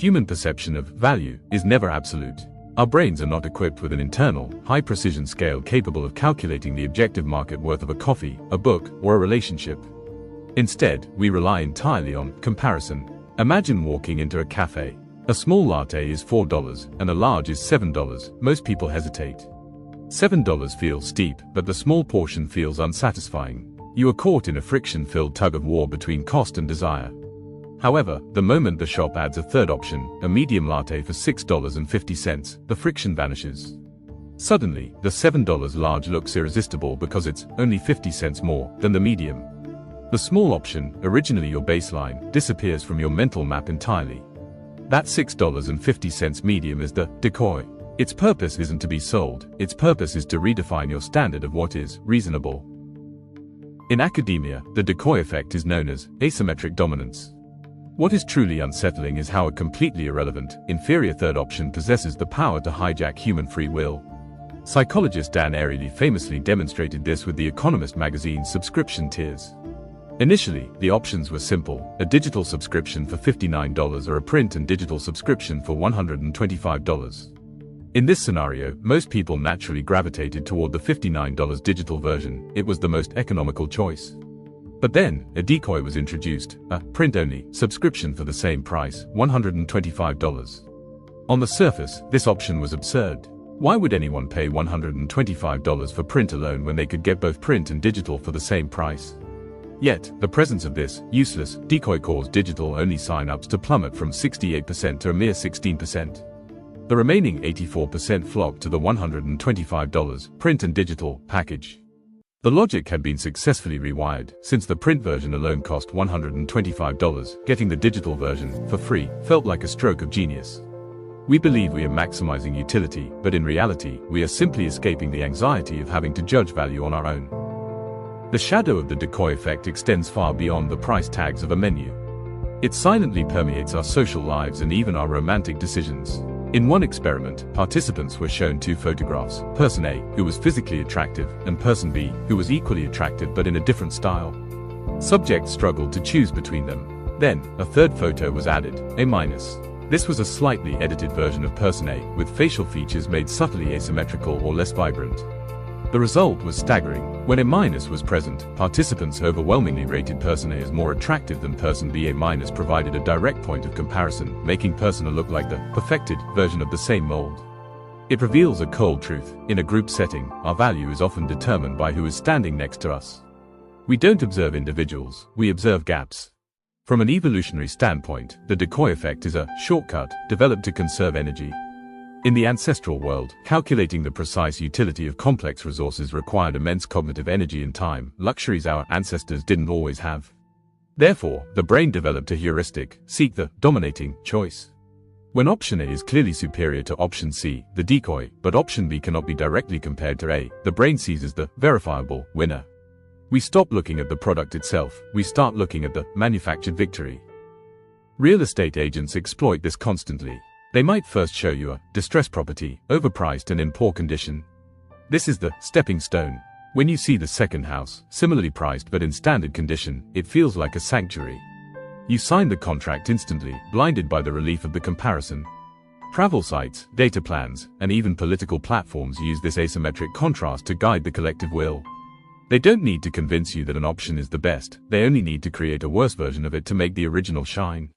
Human perception of value is never absolute. Our brains are not equipped with an internal, high-precision scale capable of calculating the objective market worth of a coffee, a book, or a relationship. Instead, we rely entirely on comparison. Imagine walking into a cafe. A small latte is $4 and a large is $7. Most people hesitate. $7 feels steep, but the small portion feels unsatisfying. You are caught in a friction-filled tug-of-war between cost and desire. However, the moment the shop adds a third option, a medium latte for $6.50, the friction vanishes. Suddenly, the $7 large looks irresistible because it's only 50 cents more than the medium. The small option, originally your baseline, disappears from your mental map entirely. That $6.50 medium is the decoy. Its purpose isn't to be sold, its purpose is to redefine your standard of what is reasonable. In academia, the decoy effect is known as asymmetric dominance. What is truly unsettling is how a completely irrelevant, inferior third option possesses the power to hijack human free will. Psychologist Dan Ariely famously demonstrated this with The Economist magazine's subscription tiers. Initially, the options were simple: a digital subscription for $59 or a print and digital subscription for $125. In this scenario, most people naturally gravitated toward the $59 digital version. It was the most economical choice. But then, a decoy was introduced, a print-only subscription for the same price, $125. On the surface, this option was absurd. Why would anyone pay $125 for print alone when they could get both print and digital for the same price? Yet, the presence of this useless decoy caused digital-only sign-ups to plummet from 68% to a mere 16%. The remaining 84% flocked to the $125 print and digital package. The logic had been successfully rewired. Since the print version alone cost $125, getting the digital version for free felt like a stroke of genius. We believe we are maximizing utility, but in reality, we are simply escaping the anxiety of having to judge value on our own. The shadow of the decoy effect extends far beyond the price tags of a menu. It silently permeates our social lives and even our romantic decisions. In one experiment, participants were shown two photographs: person A, who was physically attractive, and person B, who was equally attractive but in a different style. Subjects struggled to choose between them. Then, a third photo was added, A-. This was a slightly edited version of person A, with facial features made subtly asymmetrical or less vibrant. The result was staggering. When A- was present, participants overwhelmingly rated person A as more attractive than person B. A- provided a direct point of comparison, making person A look like the perfected version of the same mold. It reveals a cold truth. In a group setting, our value is often determined by who is standing next to us. We don't observe individuals, we observe gaps. From an evolutionary standpoint, the decoy effect is a shortcut developed to conserve energy. In the ancestral world, calculating the precise utility of complex resources required immense cognitive energy and time, luxuries our ancestors didn't always have. Therefore, the brain developed a heuristic: seek the dominating choice. When option A is clearly superior to option C, the decoy, but option B cannot be directly compared to A, the brain seizes the verifiable winner. We stop looking at the product itself, we start looking at the manufactured victory. Real estate agents exploit this constantly. They might first show you a distressed property, overpriced and in poor condition. This is the stepping stone. When you see the second house, similarly priced but in standard condition, it feels like a sanctuary. You sign the contract instantly, blinded by the relief of the comparison. Travel sites, data plans, and even political platforms use this asymmetric contrast to guide the collective will. They don't need to convince you that an option is the best, they only need to create a worse version of it to make the original shine.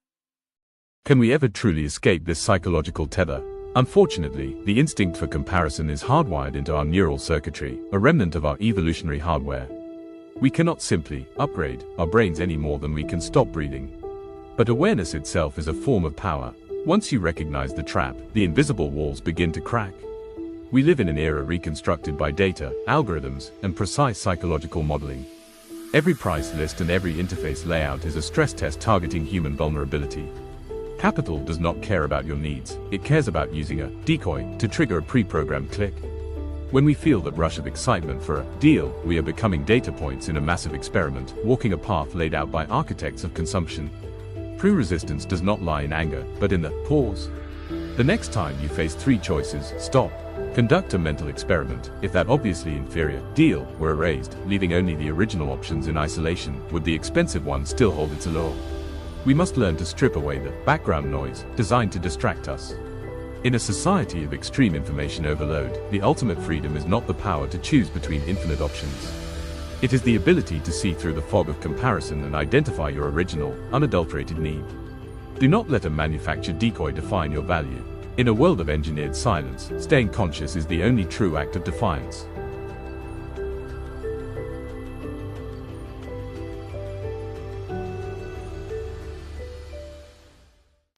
Can we ever truly escape this psychological tether? Unfortunately, the instinct for comparison is hardwired into our neural circuitry, a remnant of our evolutionary hardware. We cannot simply upgrade our brains any more than we can stop breathing. But awareness itself is a form of power. Once you recognize the trap, the invisible walls begin to crack. We live in an era reconstructed by data, algorithms, and precise psychological modeling. Every price list and every interface layout is a stress test targeting human vulnerability. Capital does not care about your needs, it cares about using a decoy to trigger a pre-programmed click. When we feel that rush of excitement for a deal, we are becoming data points in a massive experiment, walking a path laid out by architects of consumption. True resistance does not lie in anger, but in the pause. The next time you face three choices, stop. Conduct a mental experiment. If that obviously inferior deal were erased, leaving only the original options in isolation, would the expensive one still hold its allure? We must learn to strip away the background noise designed to distract us. In a society of extreme information overload, the ultimate freedom is not the power to choose between infinite options. It is the ability to see through the fog of comparison and identify your original, unadulterated need. Do not let a manufactured decoy define your value. In a world of engineered silence, staying conscious is the only true act of defiance.